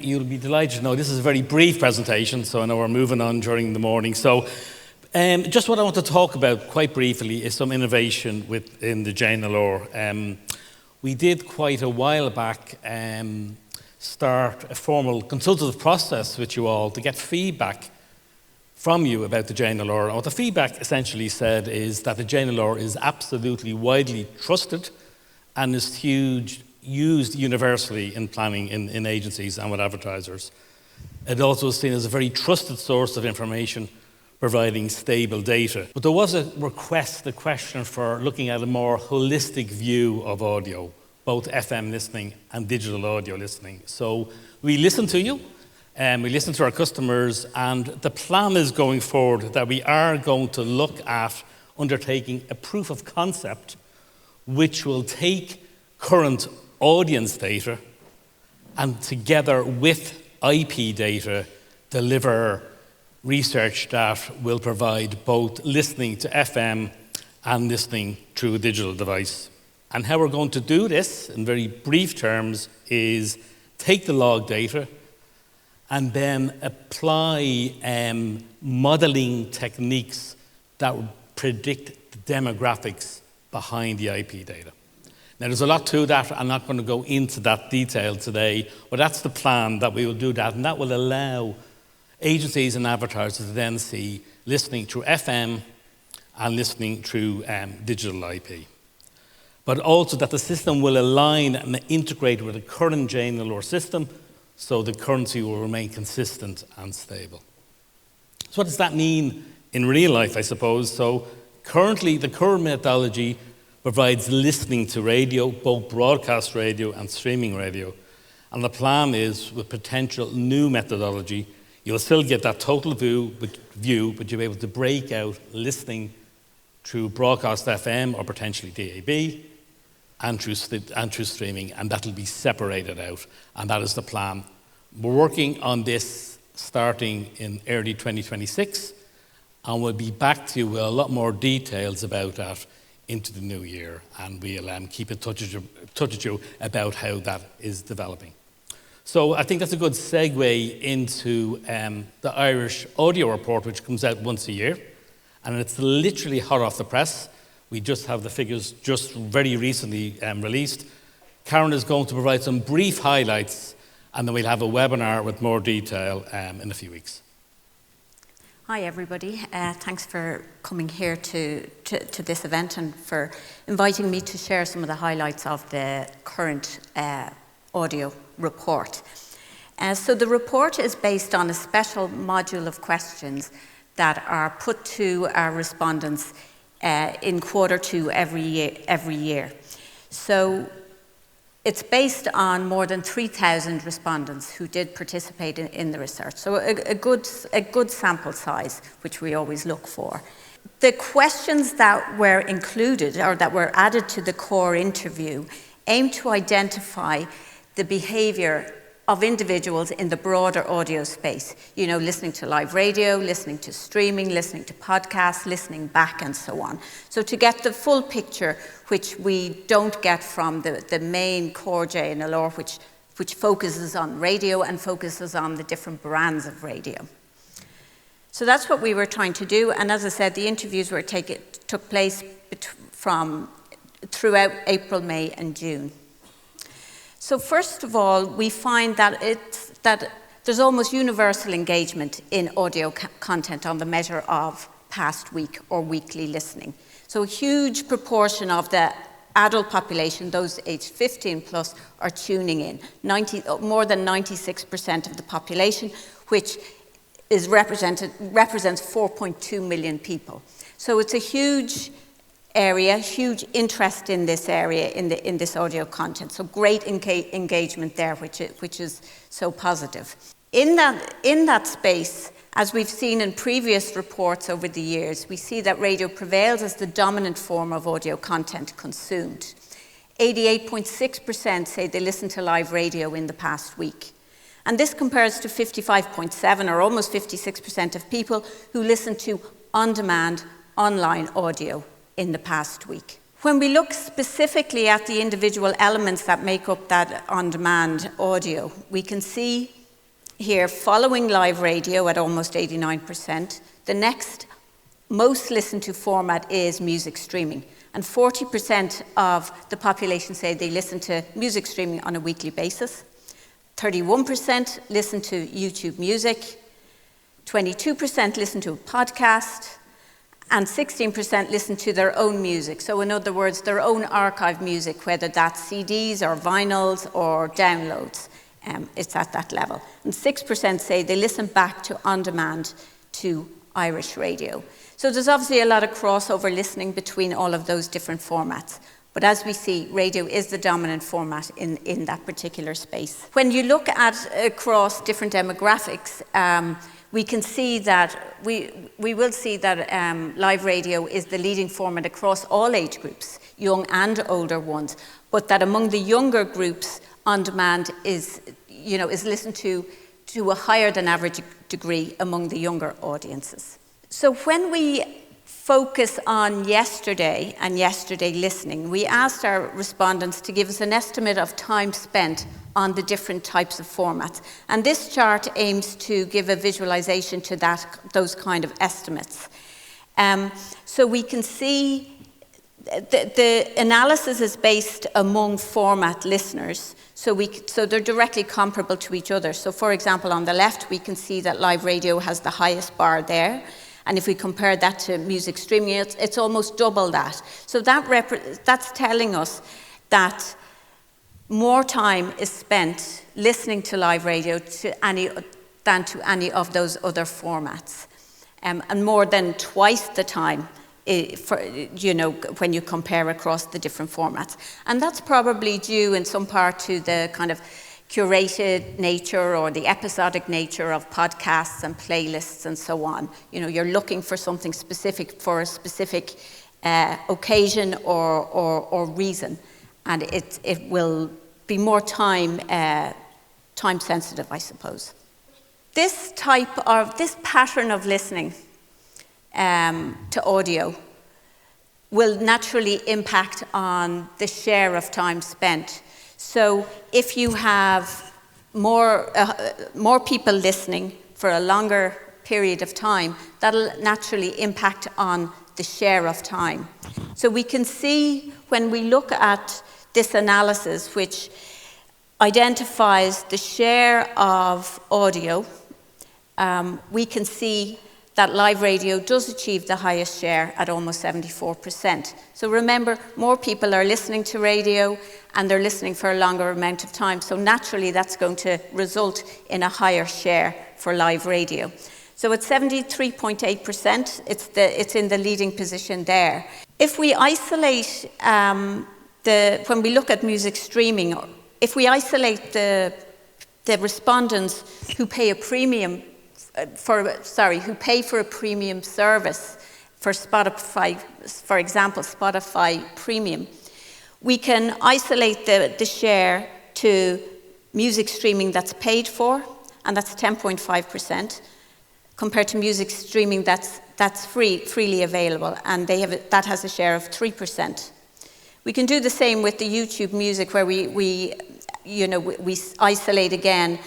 you'll be delighted to know this is a very brief presentation, so I know we're moving on during the morning. So just what I want to talk about quite briefly is some innovation within the JNLR. We did quite a while back start a formal consultative process with you all to get feedback from you about the JNLR. And what the feedback essentially said is that the JNLR is absolutely widely trusted and is used universally in planning in agencies and with advertisers. It also is seen as a very trusted source of information, providing stable data. But there was a question for looking at a more holistic view of audio, both FM listening and digital audio listening. So we listened to you, and we listened to our customers, and the plan is going forward that we are going to look at undertaking a proof of concept which will take current audience data and together with IP data deliver research that will provide both listening to FM and listening through a digital device. And how we're going to do this, in very brief terms, is take the log data and then apply modeling techniques that will predict the demographics behind the IP data. Now, there's a lot to that. I'm not going to go into that detail today, but that's the plan, that we will do that, and that will allow agencies and advertisers to then see listening through FM and listening through digital IP. But also that the system will align and integrate with the current JNLR system, so the currency will remain consistent and stable. So what does that mean in real life, I suppose? So currently, the current methodology provides listening to radio, both broadcast radio and streaming radio. And the plan is, with potential new methodology, you'll still get that total view, but you'll be able to break out listening through broadcast FM or potentially DAB, and through streaming, and that'll be separated out, and that is the plan. We're working on this starting in early 2026, and we'll be back to you with a lot more details about that into the new year, and we'll keep in touch with you about how that is developing. So I think that's a good segue into the Irish Audio Report, which comes out once a year, and it's literally hot off the press. We just have the figures just very recently released. Ciaran is going to provide some brief highlights, and then we'll have a webinar with more detail in a few weeks. Hi everybody, thanks for coming here to this event and for inviting me to share some of the highlights of the current audio report. So the report is based on a special module of questions that are put to our respondents in Q2 every year. So it's based on more than 3,000 respondents who did participate in the research. So a good sample size, which we always look for. The questions that were included or that were added to the core interview aim to identify the behavior of individuals in the broader audio space, you know, listening to live radio, listening to streaming, listening to podcasts, listening back, and so on. So to get the full picture, which we don't get from the main core JNLR, which focuses on radio and focuses on the different brands of radio. So that's what we were trying to do, and as I said, the interviews took place throughout April, May, and June. So first of all, we find that there's almost universal engagement in audio content on the measure of past week or weekly listening. So a huge proportion of the adult population, those aged 15 plus, are tuning in. More than 96% of the population, which is represents 4.2 million people. So it's a huge area, huge interest in this area, in this audio content. So great engagement there, which is so positive. In that space, as we've seen in previous reports over the years, we see that radio prevails as the dominant form of audio content consumed. 88.6% say they listened to live radio in the past week. And this compares to 55.7% or almost 56% of people who listen to on-demand online audio in the past week. When we look specifically at the individual elements that make up that on-demand audio, we can see here following live radio at almost 89%. The next most listened to format is music streaming. And 40% of the population say they listen to music streaming on a weekly basis. 31% listen to YouTube music. 22% listen to a podcast. And 16% listen to their own music. So in other words, their own archive music, whether that's CDs or vinyls or downloads. It's at that level. And 6% say they listen back to on-demand to Irish radio. So there's obviously a lot of crossover listening between all of those different formats. But as we see, radio is the dominant format in that particular space. When you look at across different demographics, we can see that, we will see that live radio is the leading format across all age groups, young and older ones, but that among the younger groups, on-demand is listened to a higher than average degree among the younger audiences. So when we focus on yesterday and yesterday listening, we asked our respondents to give us an estimate of time spent on the different types of formats. And this chart aims to give a visualization to those kind of estimates. So we can see the analysis is based among format listeners, so they're directly comparable to each other. So for example, on the left, we can see that live radio has the highest bar there. And if we compare that to music streaming, it's almost double that. So that's telling us that more time is spent listening to live radio than to any of those other formats. And more than twice the time when you compare across the different formats. And that's probably due in some part to the kind of curated nature or the episodic nature of podcasts and playlists and so on. You're looking for something specific for a specific occasion or reason, and it will be more time sensitive, I suppose. This pattern of listening to audio will naturally impact on the share of time spent. So if you have more people listening for a longer period of time, that'll naturally impact on the share of time. So we can see when we look at this analysis, which identifies the share of audio, we can see that live radio does achieve the highest share at almost 74%. So remember, more people are listening to radio and they're listening for a longer amount of time. So naturally, that's going to result in a higher share for live radio. So at 73.8%, it's in the leading position there. If we isolate when we look at music streaming, if we isolate the respondents who pay a premium who pay for a premium service for Spotify, for example, Spotify Premium, we can isolate the share to music streaming that's paid for, and that's 10.5%, compared to music streaming that's freely available, and that has a share of 3%. We can do the same with the YouTube music, where we isolate again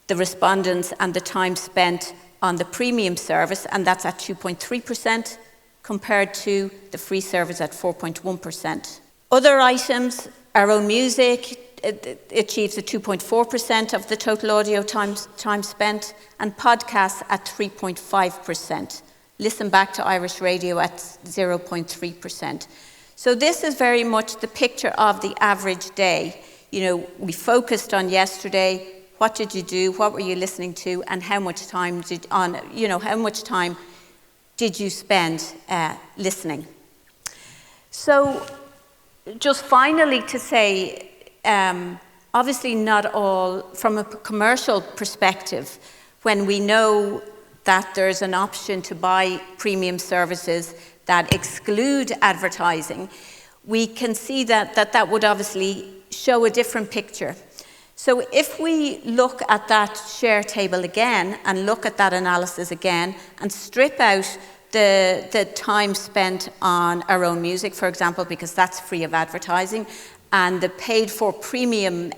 the respondents and the time spent on the premium service, and that's at 2.3% compared to the free service at 4.1%. Other items, our own music, it achieves a 2.4% of the total audio time spent, and podcasts at 3.5%. Listen back to Irish radio at 0.3%. So this is very much the picture of the average day. We focused on yesterday. What did you do? What were you listening to? And how much time did you spend listening? So, just finally to say, obviously not all, from a commercial perspective, when we know that there's an option to buy premium services that exclude advertising, we can see that would obviously show a different picture. So if we look at that share table again and look at that analysis again and strip out the time spent on our own music, for example, because that's free of advertising, and the paid for premium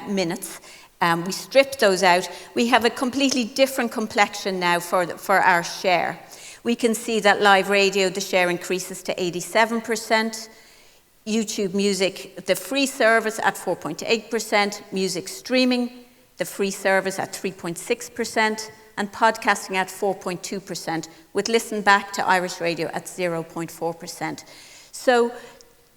minutes, We stripped those out. We have a completely different complexion now for our share. We can see that live radio, the share increases to 87%. YouTube Music, the free service at 4.8%. Music streaming, the free service at 3.6%. And podcasting at 4.2%, with listen back to Irish radio at 0.4%. So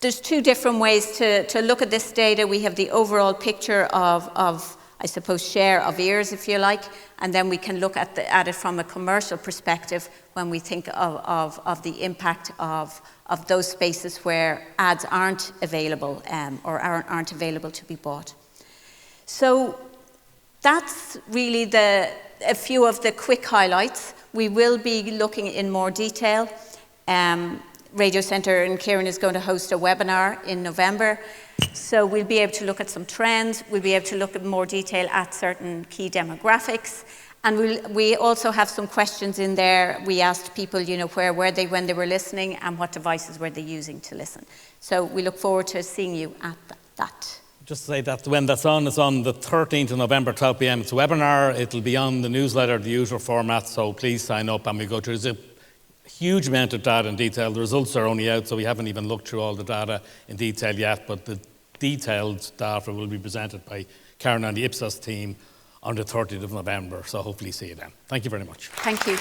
there's two different ways to look at this data. We have the overall picture of I suppose, share of ears, if you like, and then we can look at it from a commercial perspective when we think of the impact of those spaces where ads aren't available or aren't available to be bought. So that's really a few of the quick highlights. We will be looking in more detail. Radio Centre in Ciaran is going to host a webinar in November. So we'll be able to look at some trends. We'll be able to look in more detail at certain key demographics. And we also have some questions in there. We asked people, where were they when they were listening and what devices were they using to listen. So we look forward to seeing you at that. Just to say that when that's on, it's on the 13th of November, 12 p.m. It's a webinar. It'll be on the newsletter, the usual format. So please sign up and we go through. There's a huge amount of data in detail. The results are only out, so we haven't even looked through all the data in detail yet. But the detailed data will be presented by Karen and the Ipsos team on the 30th of November. So hopefully see you then. Thank you very much. Thank you.